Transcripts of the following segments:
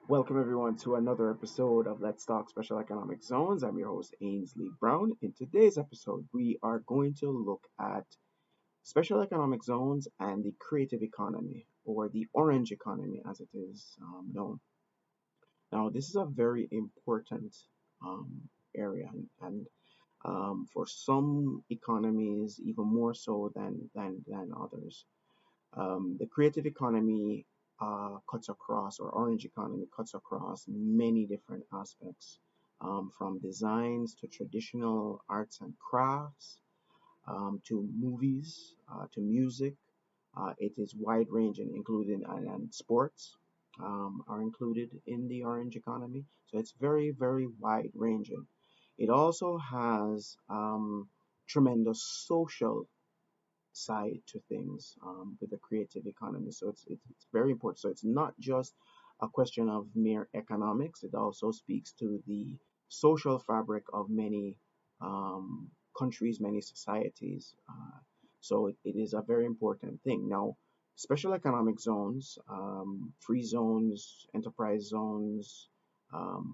Welcome everyone to another episode of Let's Talk Special Economic Zones. I'm your host Ainsley Brown. In today's episode, we are going to look at special economic zones and the creative economy, or the orange economy as it is known. Now, this is a very important area, and for some economies, even more so than others. The creative economy cuts across, or orange economy cuts across many different aspects, from designs to traditional arts and crafts, to movies, to music. It is wide ranging, including and sports are included in the orange economy. So it's very, very wide ranging. It also has tremendous social side to things with the creative economy. So it's very important. So it's not just a question of mere economics. It also speaks to the social fabric of many countries, many societies. So it is a very important thing. Now, special economic zones, free zones, enterprise zones,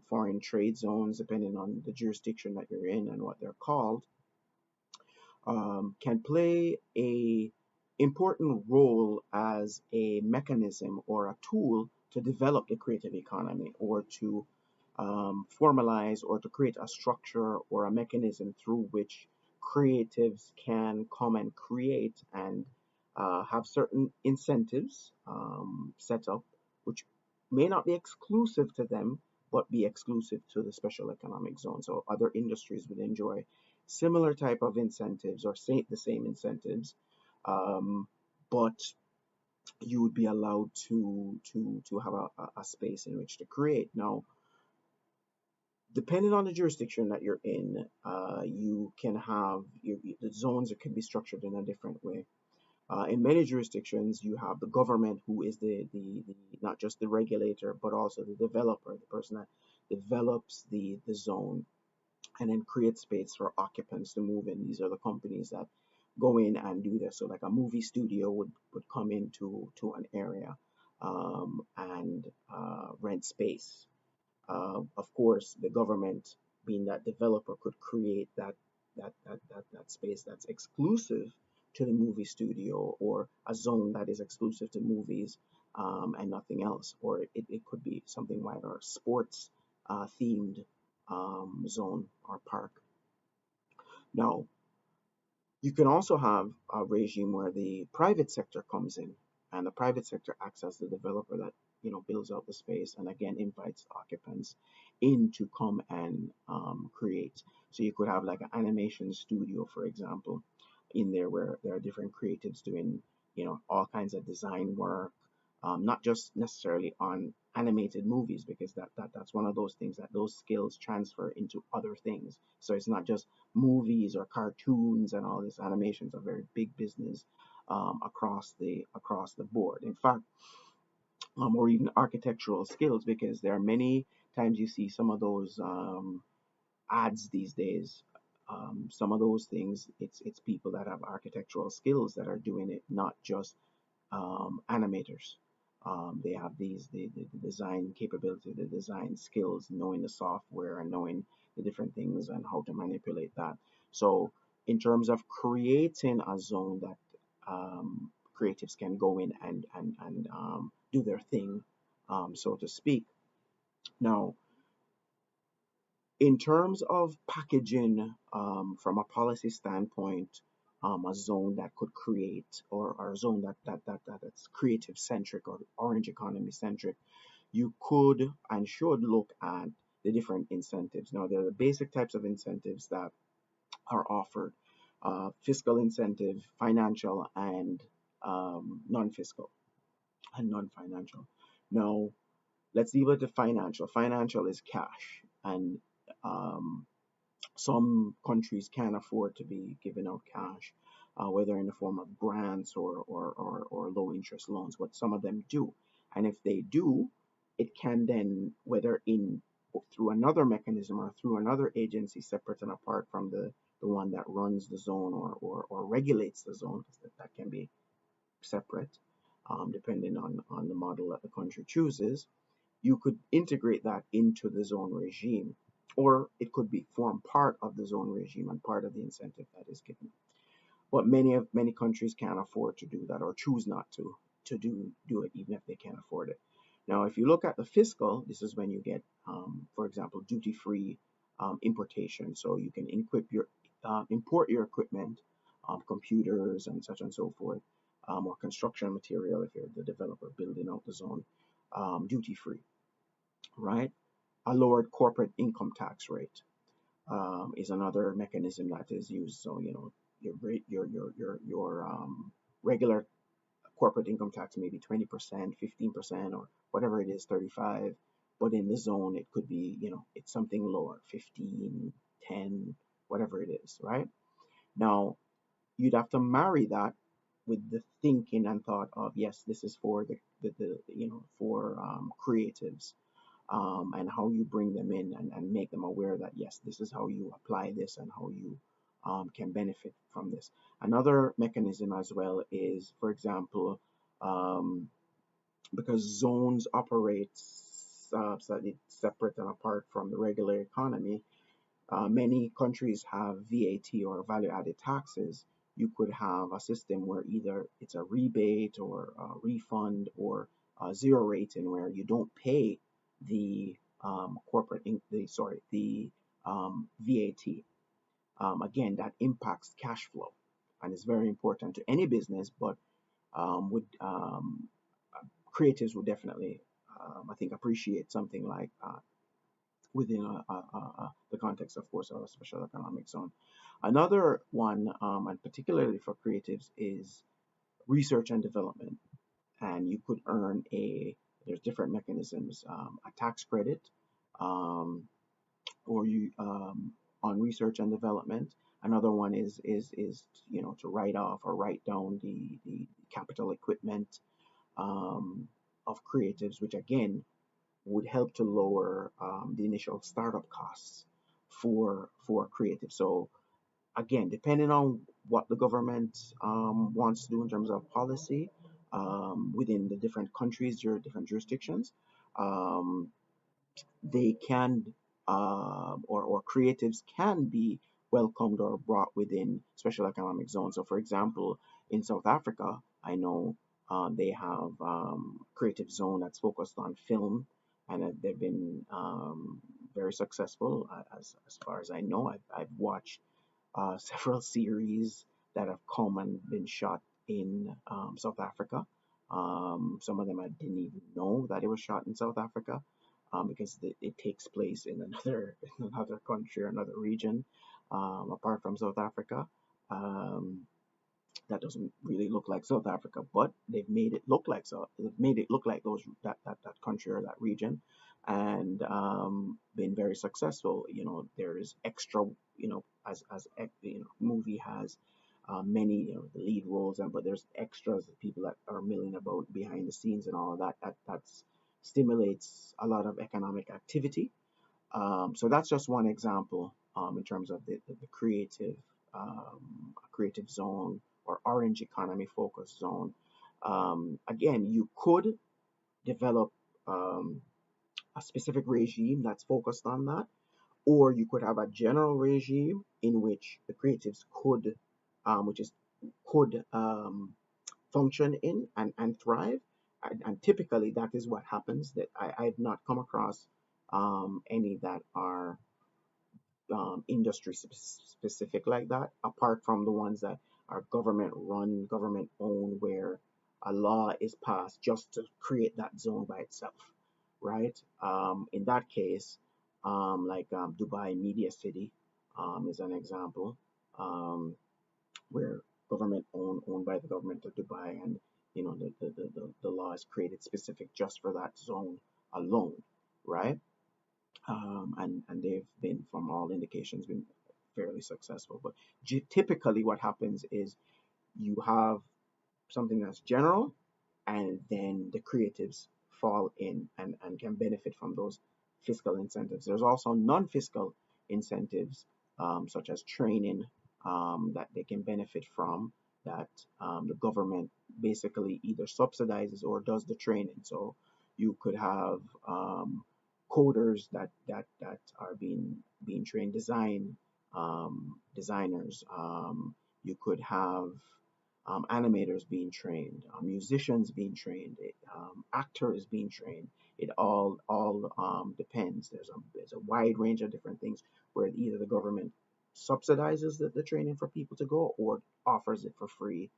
foreign trade zones, depending on the jurisdiction that you're in and what they're called, can play a important role as a mechanism or a tool to develop the creative economy, or to formalize or to create a structure or a mechanism through which creatives can come and create and have certain incentives set up, which may not be exclusive to them, but be exclusive to the special economic zone. So other industries would enjoy similar type of incentives, or say the same incentives, but you would be allowed to have a space in which to create. Now, depending on the jurisdiction that you're in, you can have the zones that can be structured in a different way. In many jurisdictions, you have the government, who is the not just the regulator, but also the developer, the person that develops the zone and then create space for occupants to move in. These are the companies that go in and do this. So like a movie studio would come into to an area and rent space. Of course, the government, being that developer, could create that space that's exclusive to the movie studio, or a zone that is exclusive to movies and nothing else. Or it could be something wider, sports themed zone or park. Now, you can also have a regime where the private sector comes in, and the private sector acts as the developer that builds out the space, and again invites occupants in to come and create. So you could have like an animation studio, for example, in there, where there are different creatives doing all kinds of design work, not just necessarily on animated movies, because that's one of those things that those skills transfer into other things. So it's not just movies or cartoons, and all this. Animations are very big business across the board. In fact, or even architectural skills, because there are many times you see some of those ads these days. Some of those things, it's people that have architectural skills that are doing it, not just animators. They have the design capability, the design skills, knowing the software and knowing the different things and how to manipulate that. So, in terms of creating a zone that creatives can go in and do their thing, so to speak. Now, in terms of packaging, from a policy standpoint, a zone that could create, or a zone that's creative centric or orange economy centric, you could and should look at the different incentives. Now, there are the basic types of incentives that are offered: fiscal incentive, financial, and non-fiscal and non-financial. Now, let's deal with the financial. Financial is cash, and um, some countries can afford to be giving out cash, whether in the form of grants or low interest loans, but some of them do. And if they do, it can then, whether in through another mechanism or through another agency separate and apart from the one that runs the zone, or regulates the zone, because that can be separate, depending on the model that the country chooses, you could integrate that into the zone regime, or it could be form part of the zone regime and part of the incentive that is given. But many countries can't afford to do that, or choose not to do it, even if they can't afford it. Now, if you look at the fiscal, this is when you get, for example, duty-free importation. So you can import your equipment, computers and such and so forth, or construction material if you're the developer building out the zone, duty-free, right? A lowered corporate income tax rate is another mechanism that is used. So your rate, your regular corporate income tax maybe 20%, 15%, or whatever it is, 35. But in the zone, it could be it's something lower, 15, 10, whatever it is, right? Now you'd have to marry that with the thinking and thought of, yes, this is for for creatives, and how you bring them in, and make them aware that yes, this is how you apply this and how you can benefit from this. Another mechanism as well is, for example, um, because zones operate slightly separate and apart from the regular economy, many countries have VAT, or value added taxes. You could have a system where either it's a rebate or a refund, or a zero rating where you don't pay the VAT. Again, that impacts cash flow and is very important to any business, but would creatives would definitely, I think, appreciate something like within the context, of course, of a special economic zone. Another one, and particularly for creatives, is research and development. And you could earn there's different mechanisms, a tax credit, um, or you on research and development. Another one is to write off or write down the capital equipment um, of creatives, which again would help to lower the initial startup costs for creative. So again, depending on what the government wants to do in terms of policy within the different countries, your different jurisdictions, um, they can or creatives can be welcomed or brought within special economic zones. So, for example, in South Africa, I know they have creative zone that's focused on film, and they've been very successful. As far as I know, I've watched several series that have come and been shot in South Africa. Some of them I didn't even know that it was shot in South Africa, because it takes place in another in another country or another region, apart from South Africa. Um, that doesn't really look like South Africa, but they've made it look like they've made it look like that country or that region, and been very successful. There's extra, movie has many, the lead roles, and but there's extras, people that are milling about behind the scenes and all of that. That stimulates a lot of economic activity. So that's just one example in terms of the creative zone or orange economy focus zone. Again, you could develop um, a specific regime that's focused on that, or you could have a general regime in which the creatives which is could function in and thrive. And typically, that is what happens. That I've not come across any that are industry specific like that, apart from the ones that are government run, government owned, where a law is passed just to create that zone by itself, right? In that case, like Dubai Media City is an example, um, where government owned by the government of Dubai, and the law is created specific just for that zone alone, right? And they've been, from all indications, been fairly successful. But typically, what happens is you have something that's general, and then the creatives fall in and can benefit from those fiscal incentives. There's also non-fiscal incentives, such as training, that they can benefit from, that the government basically either subsidizes or does the training. So You could have coders that are being trained, designers. You could have animators being trained, musicians being trained, actors being trained. It all depends. There's a wide range of different things where either the government subsidizes the training for people to go or offers it for free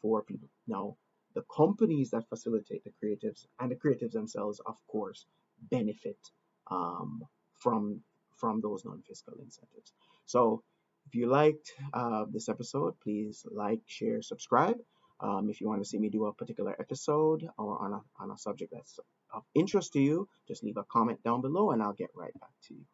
for people. Now, the companies that facilitate the creatives and the creatives themselves, of course, benefit um, from those non-fiscal incentives. So if you liked this episode, please like, share, subscribe. If you want to see me do a particular episode or on a subject that's of interest to you, just leave a comment down below and I'll get right back to you.